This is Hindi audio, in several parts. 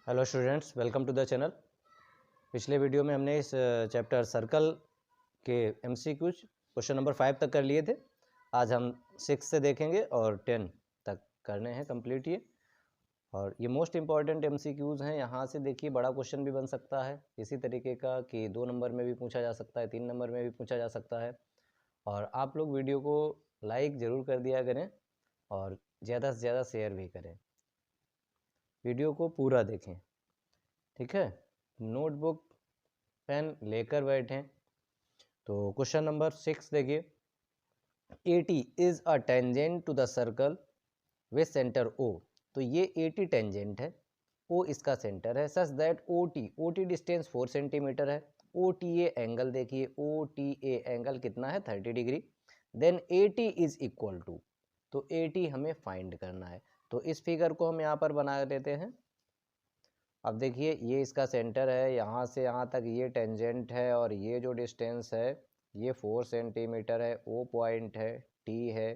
Hello students, welcome to the channel. पिछले वीडियो में हमने इस चैप्टर सर्कल के एमसीक्यूज क्वेश्चन नंबर 5 तक कर लिए थे। आज हम 6 से देखेंगे और 10 तक करने हैं कंप्लीट ये। और ये मोस्ट इम्पॉर्टेंट एमसीक्यूज हैं। यहाँ से देखिए बड़ा क्वेश्चन भी बन सकता है इसी तरीके का कि 2 नंबर में भी पूछा जा सकता है, 3 नंबर में भी पूछा जा सकता है। और आप लोग वीडियो को लाइक ज़रूर कर दिया करें और ज़्यादा से ज़्यादा शेयर भी करें। वीडियो को पूरा देखें, ठीक है। नोटबुक पेन लेकर बैठें। तो क्वेश्चन नंबर 6 देखिए, AT is a tangent to the circle with centre O। तो ये AT टेंजेंट है, O इसका सेंटर है, such that OT distance 4 centimetre है। OTA एंगल देखिए, OTA एंगल कितना है 30 degree. Then AT is equal to, तो AT हमें फाइंड करना है। तो इस फिगर को हम यहाँ पर बना देते हैं। अब देखिए ये इसका सेंटर है, यहाँ से यहाँ तक ये टेंजेंट है और ये जो डिस्टेंस है ये 4 सेंटीमीटर है। O पॉइंट है, T है,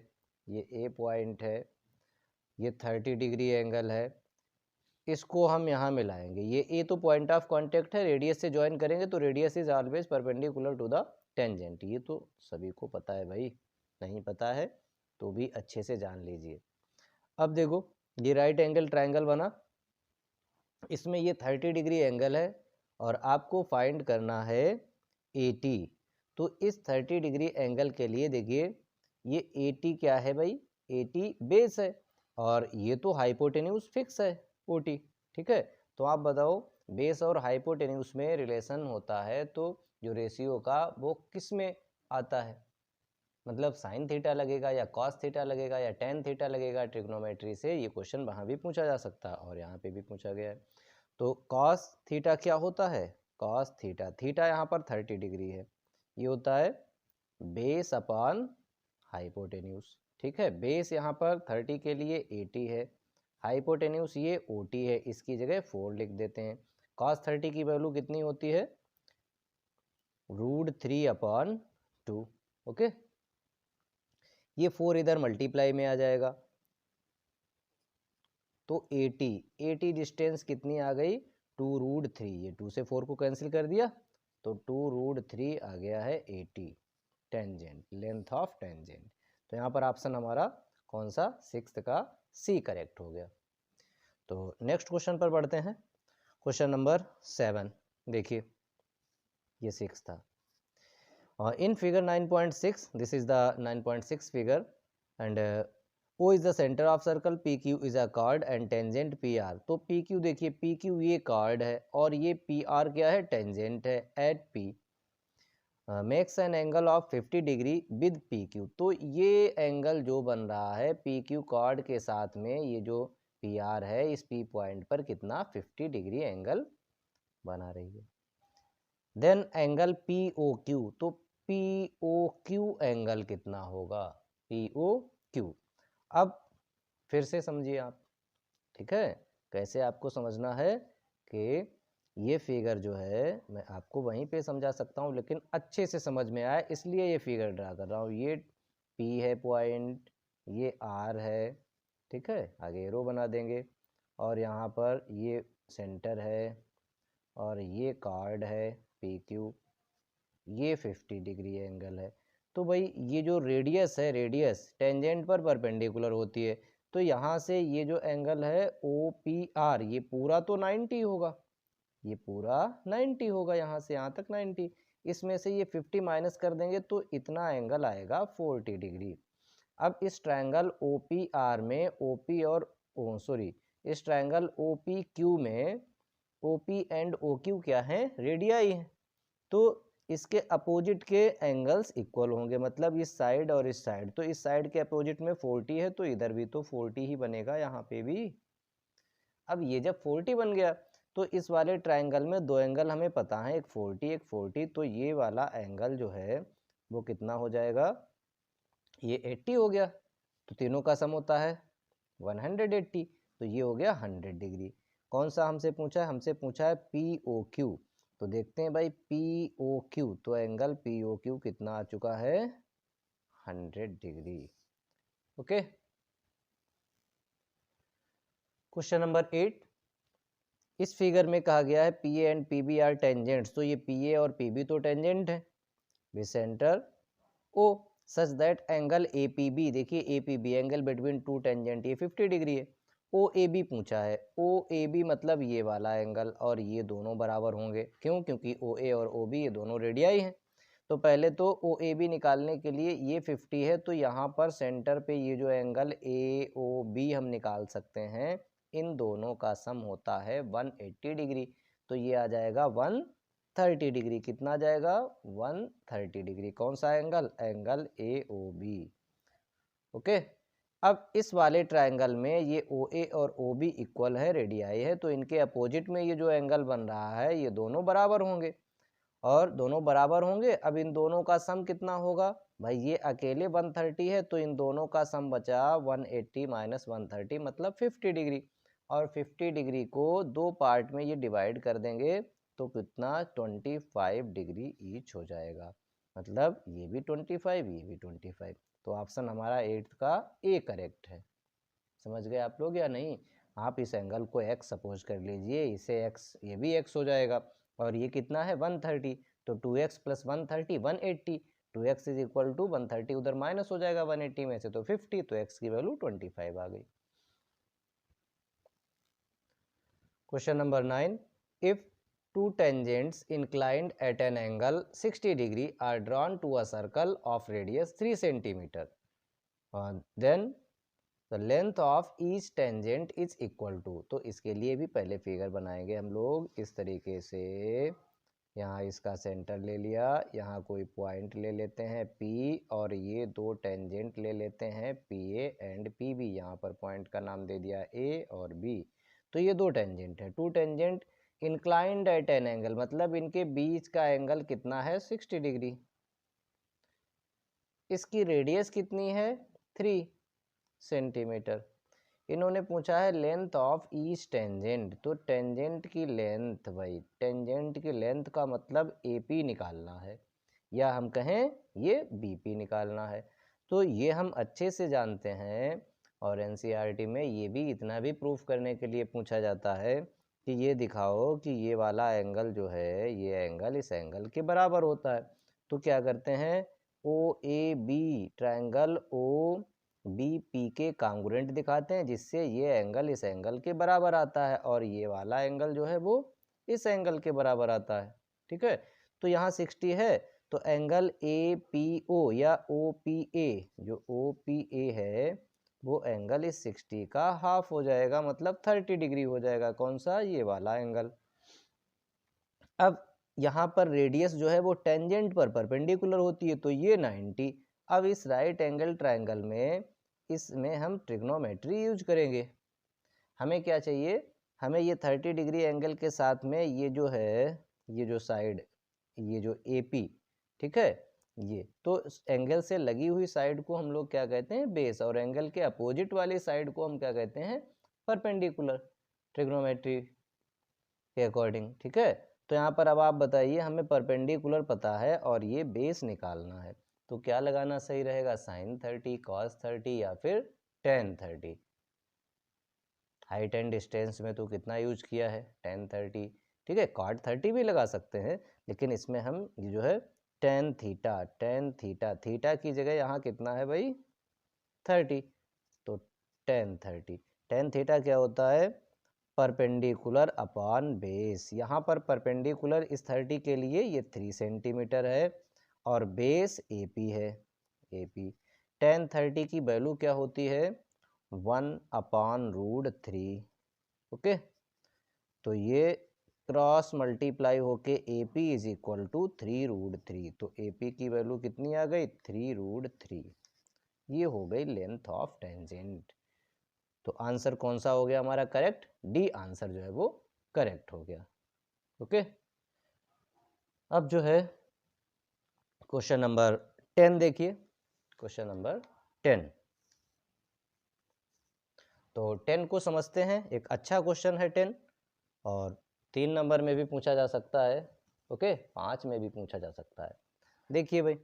ये A पॉइंट है, ये 30 डिग्री एंगल है। इसको हम यहाँ मिलाएंगे। ये A तो पॉइंट ऑफ कांटेक्ट है, रेडियस से ज्वाइन करेंगे तो radius is always perpendicular to the tangent. ये तो सभी को पता है भाई, नहीं पता है तो भी अच्छे से जान लीजिए। अब देखो ये राइट एंगल ट्रायंगल बना, इसमें ये 30 डिग्री एंगल है और आपको फाइंड करना है AT। तो इस 30 डिग्री एंगल के लिए देखिए ये AT क्या है भाई, AT बेस है और ये तो हाइपोटेन्यूज फिक्स है OT, ठीक है। तो आप बताओ बेस और हाइपोटेन्यूज में रिलेशन होता है तो जो रेशियो का वो किस में आता है, मतलब साइन थीटा लगेगा या कॉस थीटा लगेगा या टेन थीटा लगेगा। ट्रिग्नोमेट्री से ये क्वेश्चन वहाँ भी पूछा जा सकता है और यहाँ पे भी पूछा गया है। तो कॉस थीटा क्या होता है, कॉस थीटा, थीटा यहाँ पर 30 डिग्री है, ये होता है बेस अपॉन हाइपोटेन्यूज, ठीक है। बेस यहाँ पर 30 के लिए 80 है, हाइपोटेन्यूज ये OT है, इसकी जगह 4 लिख देते हैं। कॉस 30 की वैल्यू कितनी होती है, √3/2, ओके। ये 4 इधर मल्टीप्लाई में आ जाएगा तो 80 डिस्टेंस कितनी आ गई 2√3, ये 2 से 4 को कैंसिल कर दिया तो 2√3 आ गया है 80 टेंजेंट, लेंथ ऑफ टेंजेंट। तो यहाँ पर ऑप्शन हमारा कौन सा, 6 का C करेक्ट हो गया। तो नेक्स्ट क्वेश्चन पर बढ़ते हैं। क्वेश्चन नंबर 7 देखिए, ये 6 था। In figure 9.6, this is the 9.6 figure and O is the center of circle, PQ is a chord and tangent PR। तो PQ देखिए, PQ ये chord है और ये PR क्या है, tangent है at P। Makes an angle of 50 degree with PQ। तो ये एंगल जो बन रहा है PQ कॉर्ड के साथ में, ये जो PR है इस P पॉइंट पर कितना 50 डिग्री एंगल बना रही है। देन एंगल POQ, तो POQ एंगल कितना होगा, POQ। अब फिर से समझिए आप, ठीक है। कैसे आपको समझना है कि ये फिगर जो है मैं आपको वहीं पे समझा सकता हूँ लेकिन अच्छे से समझ में आए इसलिए ये फिगर ड्रा कर रहा हूँ। ये P है पॉइंट, ये R है, ठीक है, आगे एरो बना देंगे और यहाँ पर ये सेंटर है और ये कार्ड है PQ, ये 50 डिग्री एंगल है। तो भाई ये जो रेडियस है, रेडियस टेंजेंट पर परपेंडिकुलर होती है, तो यहाँ से ये जो एंगल है OPR ये पूरा तो 90 होगा, ये पूरा 90 होगा, यहाँ से यहाँ तक 90। इसमें से ये 50 माइनस कर देंगे तो इतना एंगल आएगा 40 डिग्री। अब इस ट्रायंगल OPR में OP और सॉरी इस ट्रायंगल OPQ में OP एंड OQ क्या है, रेडियाई है। तो इसके अपोजिट के एंगल्स इक्वल होंगे, मतलब इस साइड और इस साइड। तो इस साइड के अपोजिट में 40 है तो इधर भी तो 40 ही बनेगा, यहाँ पे भी। अब ये जब 40 बन गया तो इस वाले ट्रायंगल में दो एंगल हमें पता है, एक 40 एक 40, तो ये वाला एंगल जो है वो कितना हो जाएगा, ये 80 हो गया। तो तीनों का सम होता है 180, तो ये हो गया 100 डिग्री। कौन सा हमसे पूछा है, हमसे पूछा है POQ। तो देखते हैं भाई POQ, तो एंगल POQ कितना आ चुका है 100 डिग्री, ओके। क्वेश्चन नंबर 8, इस फिगर में कहा गया है P A and P B are tangents, तो ये पी ए और पी बी तो टेंजेंट है with centre O, such that angle A P B, देखिए A P B angle between two tangent ये 50 डिग्री है। ओ ए बी पूछा है, ओ ए बी मतलब ये वाला एंगल, और ये दोनों बराबर होंगे, क्यों? क्योंकि ओ ए और ओ बी ये दोनों रेडियाई हैं। तो पहले तो ओ ए बी निकालने के लिए ये 50 है, तो यहाँ पर सेंटर पे ये जो एंगल ए ओ बी हम निकाल सकते हैं, इन दोनों का सम होता है 180 डिग्री, तो ये आ जाएगा 130 डिग्री। कितना आ जाएगा? 130 डिग्री। कौन सा angle? Angle A O B. Okay, अब इस वाले ट्रायंगल में ये ओ ए और ओ बी इक्वल है, रेडियाई है, तो इनके अपोजिट में ये जो एंगल बन रहा है ये दोनों बराबर होंगे, और दोनों बराबर होंगे। अब इन दोनों का सम कितना होगा भाई? ये अकेले 130 है, तो इन दोनों का सम बचा 180 माइनस 130 मतलब 50 डिग्री, और 50 डिग्री को दो पार्ट में ये डिवाइड कर देंगे तो कितना? 25 डिग्री ईच हो जाएगा, मतलब ये भी 25 ये भी 25। तो ऑप्शन हमारा 8 का ए करेक्ट है। समझ गए आप लोग या नहीं? आप इस एंगल को x सपोज कर लीजिए, इसे x, ये भी x हो जाएगा, और ये कितना है? 130, तो 2x plus 130 180, 2x is equal to 130 उधर माइनस हो जाएगा 180 में से, तो 50, तो x की वैल्यू 25 आ गई। Question number 9, if two tangents inclined at an angle 60 degree are drawn to a circle of radius 3 centimeter, then the length of each tangent is equal to, तो इसके लिए भी पहले फिगर बनाएंगे हम लोग इस तरीके से। यहाँ इसका सेंटर ले लिया, यहाँ कोई पॉइंट ले लेते हैं P, और ये दो टेंजेंट ले लेते हैं PA एंड PB, यहाँ पर पॉइंट का नाम दे दिया A और B। तो ये दो टेंजेंट है, two tangent inclined at an angle, मतलब इनके बीच का एंगल कितना है? 60 डिग्री। इसकी रेडियस कितनी है? 3 सेंटीमीटर। इन्होंने पूछा है लेंथ ऑफ ईच टेंजेंट, तो टेंजेंट की लेंथ, भाई टेंजेंट की लेंथ का मतलब AP निकालना है, या हम कहें ये BP निकालना है। तो ये हम अच्छे से जानते हैं, और NCERT में ये भी इतना भी प्रूफ करने के लिए पूछा जाता है कि ये दिखाओ कि ये वाला एंगल जो है, ये एंगल इस एंगल के बराबर होता है। तो क्या करते हैं? OAB ट्रायंगल OBP के कांग्रुएंट दिखाते हैं, जिससे ये एंगल इस एंगल के बराबर आता है, और ये वाला एंगल जो है वो इस एंगल के बराबर आता है। ठीक है, तो यहाँ 60 है, तो एंगल APO या OPA, जो OPA है वो एंगल इस 60 का हाफ हो जाएगा, मतलब 30 डिग्री हो जाएगा। कौन सा? ये वाला एंगल। अब यहाँ पर रेडियस जो है वो टेंजेंट पर परपेंडिकुलर होती है, तो ये 90। अब इस राइट एंगल ट्रायंगल में इसमें हम ट्रिग्नोमेट्री यूज करेंगे। हमें क्या चाहिए? हमें ये 30 डिग्री एंगल के साथ में ये जो है, ये जो साइड, ये जो AP, ठीक है, ये तो एंगल से लगी हुई साइड को हम लोग क्या कहते हैं? बेस, और एंगल के अपोजिट वाली साइड को हम क्या कहते हैं? परपेंडिकुलर, ट्रिग्नोमेट्री के अकॉर्डिंग। ठीक है, तो यहाँ पर अब आप बताइए, हमें परपेंडिकुलर पता है और ये बेस निकालना है, तो क्या लगाना सही रहेगा? sin 30, cos 30 या फिर tan 30। हाइट एंड डिस्टेंस में तो कितना यूज किया है? tan 30। ठीक है, cot 30 भी लगा सकते हैं, लेकिन इसमें हम ये जो है tan थीटा, थीटा की जगह यहाँ कितना है भाई? 30, तो tan 30। tan थीटा क्या होता है? Perpendicular upon base. यहाँ पर परपेंडिकुलर इस 30 के लिए ये 3 सेंटीमीटर है, और बेस AP है, AP। tan 30 की वैल्यू क्या होती है? 1/√3। ओके, तो ये क्रॉस मल्टीप्लाई होके AP इज इक्वल टू 3√3, तो AP की वैल्यू कितनी आ गई? 3√3। ये हो गई लेंथ ऑफ टेंजेंट। तो आंसर कौन सा हो गया हमारा करेक्ट? D आंसर जो है वो करेक्ट हो गया। ओके, अब जो है क्वेश्चन नंबर 10 देखिए, क्वेश्चन नंबर 10। तो 10 को समझते हैं, एक अच्छा क्वेश्चन है 10, और 3 नंबर में भी पूछा जा सकता है, ओके, 5 में भी पूछा जा सकता है। देखिए भाई,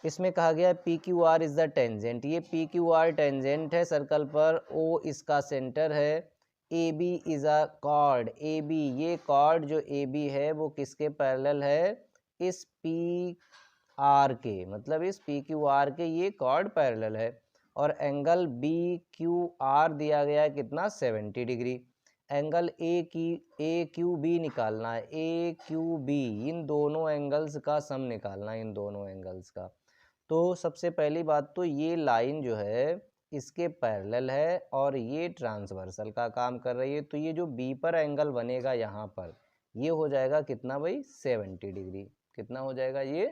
इसमें कहा गया है PQR इज द टेंजेंट, ये PQR टेंजेंट है सर्कल पर, O इसका सेंटर है, A B is a chord, A B, ये कॉर्ड जो ए बी है वो किसके पैरेलल है, इस पी आर के, मतलब इस पी क्यू आर के ये कॉर्ड पैरेलल है। और एंगल बी क्यू आर दिया गया है कितना, 70 degree. Angle A Q B निकालना है, ए क्यू बी, इन दोनों एंगल्स का सम निकालना है, इन दोनों एंगल्स का। तो सबसे पहली बात तो ये लाइन जो है इसके पैरेलल है और ये ट्रांसवर्सल का काम कर रही है, तो ये जो बी पर एंगल बनेगा यहाँ पर, ये हो जाएगा कितना भाई, 70 डिग्री। कितना हो जाएगा ये,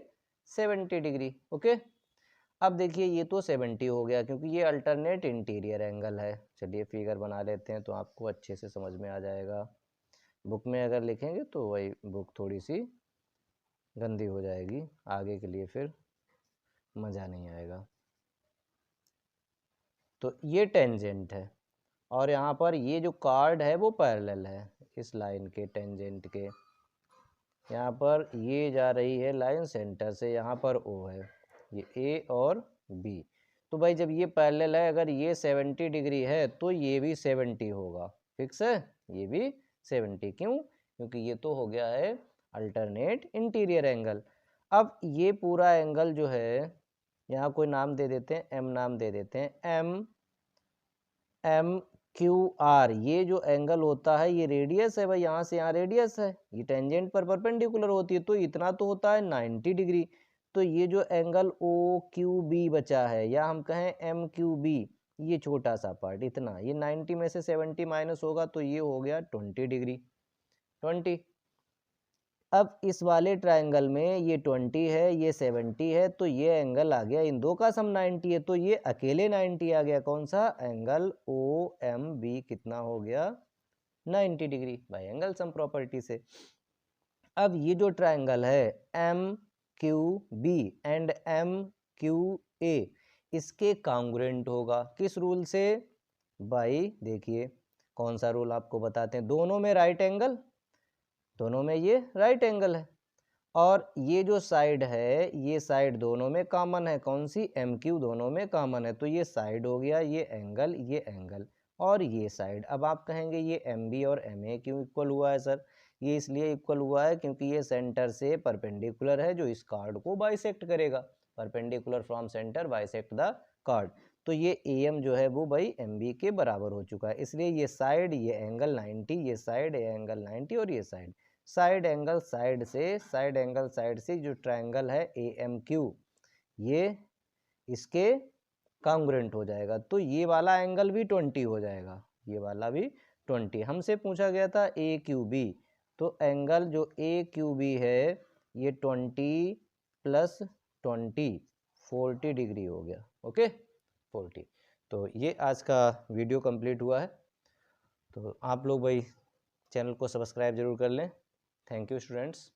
70 डिग्री। ओके, अब देखिए ये तो 70 हो गया क्योंकि ये अल्टरनेट इंटीरियर एंगल है। चलिए फिगर बना लेते हैं तो आपको अच्छे से समझ में आ जाएगा। बुक में अगर लिखेंगे तो वही बुक थोड़ी सी गंदी हो जाएगी, आगे के लिए फिर मज़ा नहीं आएगा। तो ये टेंजेंट है और यहाँ पर ये जो कार्ड है वो पैरेलल है इस लाइन के टेंजेंट के। यहाँ पर ये जा रही है लाइन सेंटर से, यहाँ पर ओ है, ये ए और बी। तो भाई जब ये पैरेलल है, अगर ये 70 डिग्री है तो ये भी 70 होगा, फिक्स है, ये भी 70। क्यों, क्योंकि ये तो हो गया है अल्टरनेट इंटीरियर एंगल। अब ये पूरा एंगल जो है, यहाँ कोई नाम दे देते हैं, एम नाम दे देते हैं, एम क्यू आर, ये जो एंगल होता है ये रेडियस है भाई, यहाँ से यहाँ रेडियस है, ये टेंजेंट पर परपेंडिकुलर होती है, तो इतना तो होता है 90 डिग्री। तो ये जो एंगल ओ क्यू बी बचा है, या हम कहें एम क्यू बी, ये छोटा सा पार्ट इतना, ये 90 में से 70 माइनस होगा तो ये हो गया 20 डिग्री, 20। अब इस वाले ट्रायंगल में ये 20 है, ये 70 है, तो ये एंगल आ गया, इन दो का सम 90 है, तो ये अकेले 90 आ गया। कौन सा एंगल, ओ एम बी, कितना हो गया, 90 degree by angle sum property से। अब ये जो ट्रायंगल है M Q B and M Q A, इसके कॉन्ग्रुएंट होगा, किस रूल से भाई, देखिए कौन सा रूल आपको बताते हैं, दोनों में राइट एंगल, दोनों में ये राइट एंगल है, और ये जो साइड है ये साइड दोनों में कॉमन है, कौन सी, एम क्यू, दोनों में कॉमन है, तो ये साइड हो गया, ये एंगल और ये साइड। अब आप कहेंगे ये एम बी और एम ए क्यों इक्वल हुआ है सर, ये इसलिए इक्वल हुआ है क्योंकि ये सेंटर से परपेंडिकुलर है जो इस कार्ड को बाइसेक्ट करेगा, perpendicular from centre bisect the card. तो ये ए एम जो है वो भाई एम बी के बराबर हो चुका है, इसलिए ये साइड, ये एंगल 90, ये साइड, ये एंगल 90 और ये साइड, साइड एंगल साइड से जो ट्रायंगल है ए एम क्यू, ये इसके कॉन्ग्रुएंट हो जाएगा, तो ये वाला एंगल भी 20 हो जाएगा, ये वाला भी 20। हमसे पूछा गया था ए क्यू बी, तो एंगल जो ए क्यू बी है ये 20 प्लस 20 40 डिग्री हो गया। ओके, 40। तो ये आज का वीडियो कंप्लीट हुआ है, तो आप लोग भाई चैनल को सब्सक्राइब जरूर कर लें। Thank you students.